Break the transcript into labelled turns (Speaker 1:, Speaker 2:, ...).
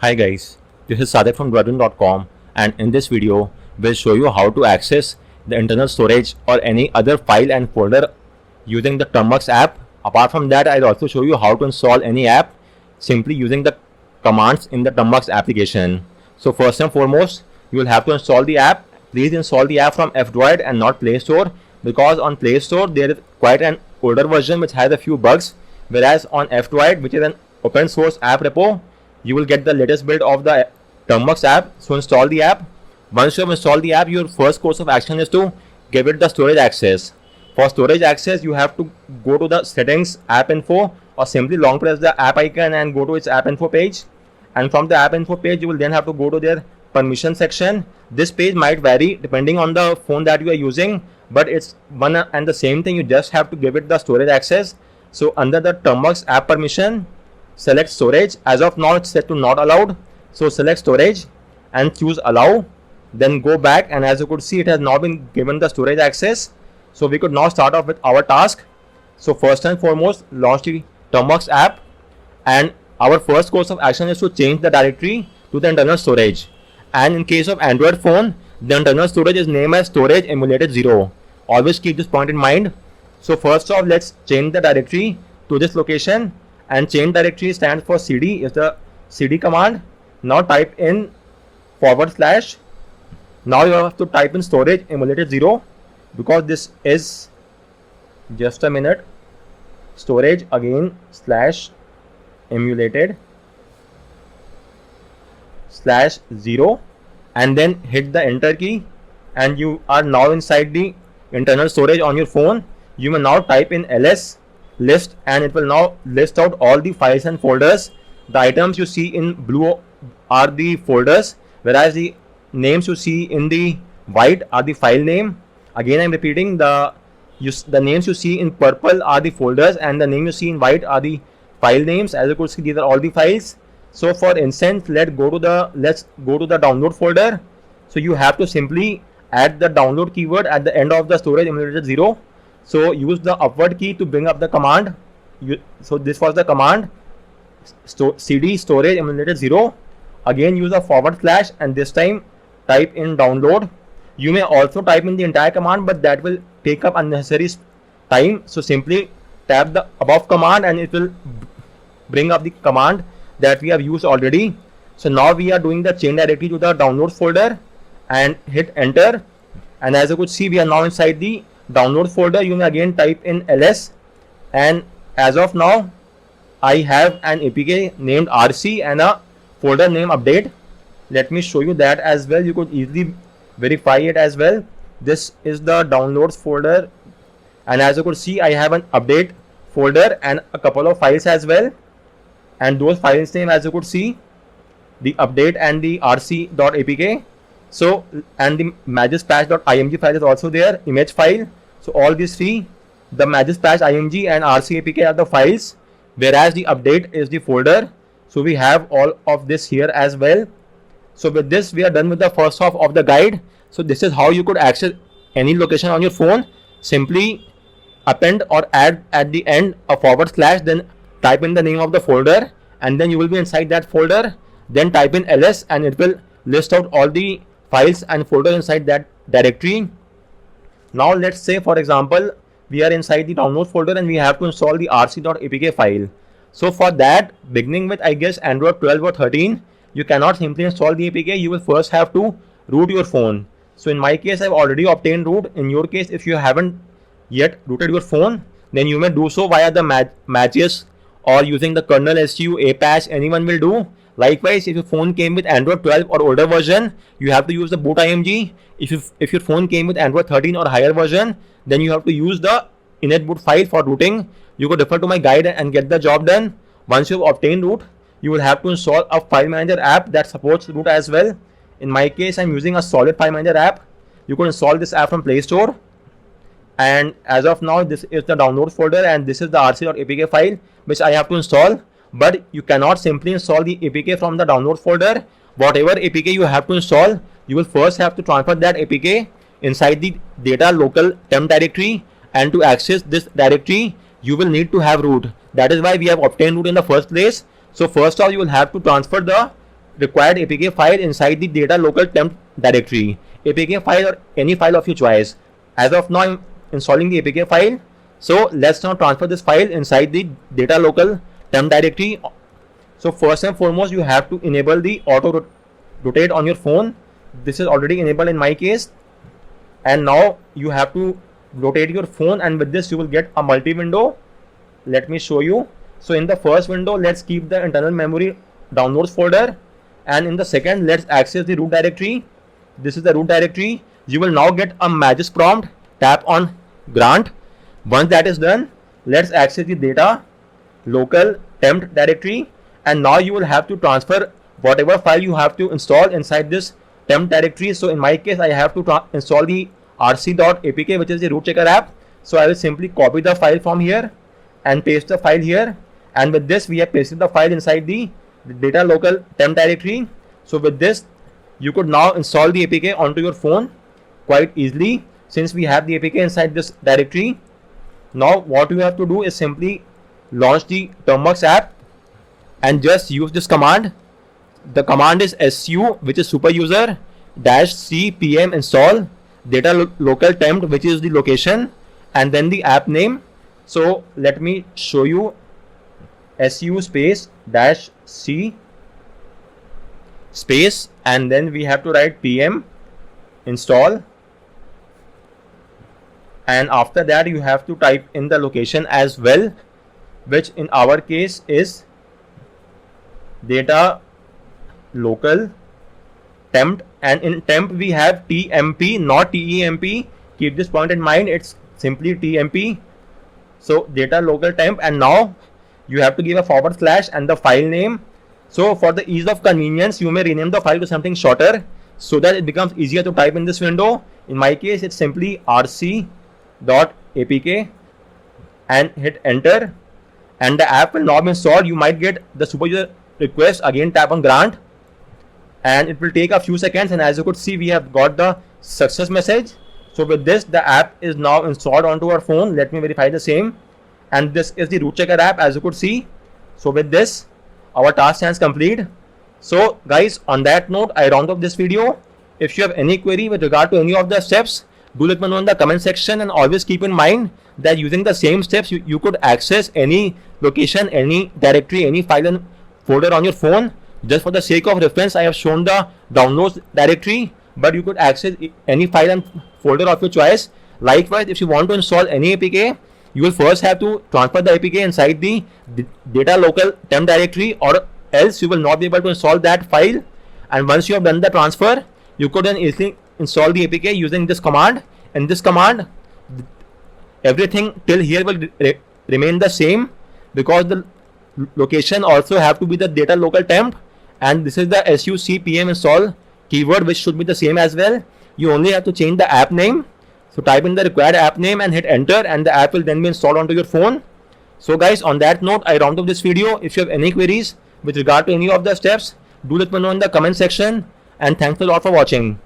Speaker 1: Hi guys, this is Sadek from Dredwin.com, and in this video we'll show you how to access the internal storage or any other file and folder using the Termux app. Apart from that, I'll also show you how to install any app simply using the commands in the Termux application. So first and foremost, you will have to install the app. Please install the app from F-Droid and not Play Store, because on Play Store there is quite an older version which has a few bugs, whereas on F-Droid, which is an open source app repo, you will get the latest build of the Termux app. So install the app. Once you have installed the app, your first course of action is to give it the storage access. For storage access, you have to go to the settings, app info, or simply long press the app icon and go to its app info page. And from the app info page, you will then have to go to their permission section. This page might vary depending on the phone that you are using, but it's one and the same thing. You just have to give it the storage access. So under the Termux app permission, select storage. As of now, it's set to not allowed. So select storage and choose allow. Then go back, and as you could see, it has now been given the storage access. So we could now start off with our task. So first and foremost, launch the Termux app, and our first course of action is to change the directory to the internal storage. And in case of Android phone, the internal storage is named as storage emulated 0. Always keep this point in mind. So first off, let's change the directory to this location, and change directory stands for cd, is the cd command. Now type in /. Now you have to type in storage emulated 0, because this is, just a minute, storage again / emulated /0, and then hit the enter key, and you are now inside the internal storage on your phone. You may now type in ls list, and it will now list out all the files and folders. The items you see in blue are the folders, whereas the names you see in the white are the file name. Again, I'm repeating, the names you see in purple are the folders, and the name you see in white are the file names. As you could see, these are all the files. So for instance, let's go to the download folder. So you have to simply add the download keyword at the end of the storage emulated 0. So use the upward key to bring up the command. So this was the command, cd storage emulated 0. Again, use a /, and this time type in download. You may also type in the entire command, but that will take up unnecessary time. So simply tap the above command, and it will bring up the command that we have used already. So now we are doing the change directory to the download folder, and hit enter. And as you could see, we are now inside the download folder. You may again type in ls, and as of now I have an APK named RC and a folder name update. Let me show you that as well. You could easily verify it as well. This is the downloads folder, and as you could see, I have an update folder and a couple of files as well, and those files name, as you could see, the update and the rc.apk. So, and the magispatch.img file is also there, image file. So all these three, the magispatch img and rc.apk are the files, whereas the update is the folder. So we have all of this here as well. So with this, we are done with the first half of the guide. So this is how you could access any location on your phone. Simply append or add at the end a /, then type in the name of the folder, and then you will be inside that folder. Then type in ls, and it will list out all the files and folders inside that directory. Now let's say, for example, we are inside the download folder and we have to install the rc.apk file. So for that, beginning with, I guess, Android 12 or 13, you cannot simply install the APK. You will first have to root your phone. So in my case, I've already obtained root. In your case, if you haven't yet rooted your phone, then you may do so via the matches or using the kernel SU, APatch, anyone will do. Likewise, if your phone came with Android 12 or older version, you have to use the boot img. If your phone came with Android 13 or higher version, then you have to use the initboot file for rooting. You could refer to my guide and get the job done. Once you've obtained root, you will have to install a file manager app that supports root as well. In my case, I'm using a solid file manager app. You can install this app from Play Store. And as of now, this is the download folder, and this is the rc.apk file which I have to install. But you cannot simply install the APK from the download folder. Whatever APK you have to install, you will first have to transfer that APK inside the data local temp directory, and to access this directory, you will need to have root. That is why we have obtained root in the first place. So first off, you will have to transfer the required APK file inside the data local temp directory. APK file or any file of your choice. As of now, I'm installing the APK file. So let's now transfer this file inside the data local temp directory. So first and foremost, you have to enable the auto rotate on your phone. This is already enabled in my case. And now you have to rotate your phone, and with this you will get a multi window. Let me show you. So in the first window, let's keep the internal memory downloads folder, and in the second, let's access the root directory. This is the root directory. You will now get a magic prompt. Tap on grant. Once that is done, let's access the data local temp directory, and now you will have to transfer whatever file you have to install inside this temp directory. So in my case, I have to install the rc.apk, which is the root checker app. So I will simply copy the file from here and paste the file here, and with this we have pasted the file inside the data local temp directory. So with this, you could now install the APK onto your phone quite easily, since we have the APK inside this directory. Now what you have to do is simply launch the Termux app and just use this command. The command is su, which is super user -c pm install data local temp, which is the location, and then the app name. So let me show you. Su space -c space, and then we have to write pm install, and after that you have to type in the location as well, which in our case is data local temp, and in temp we have tmp, not temp. Keep this point in mind, it's simply tmp. So data local temp, and now you have to give a / and the file name. So for the ease of convenience, you may rename the file to something shorter so that it becomes easier to type in this window. In my case, it's simply rc.apk, and hit enter, and the app will now be installed. You might get the super user request. Again, tap on grant, and it will take a few seconds, and as you could see, we have got the success message. So with this, the app is now installed onto our phone. Let me verify the same, and this is the root checker app, as you could see. So with this, our task stands complete. So guys, on that note, I round up this video. If you have any query with regard to any of the steps, do let me know in the comment section, and always keep in mind that using the same steps, you could access any location, any directory, any file and folder on your phone. Just for the sake of reference, I have shown the downloads directory, but you could access any file and folder of your choice. Likewise, if you want to install any APK, you will first have to transfer the APK inside the data local temp directory, or else you will not be able to install that file. And once you have done the transfer, you could then easily install the APK using this command. In this command, everything till here will remain the same, because the location also have to be the data local temp, and this is the suc pm install keyword, which should be the same as well. You only have to change the app name. So type in the required app name and hit enter, and the app will then be installed onto your phone. So guys, on that note, I round up this video. If you have any queries with regard to any of the steps, do let me know in the comment section, and thanks a lot for watching.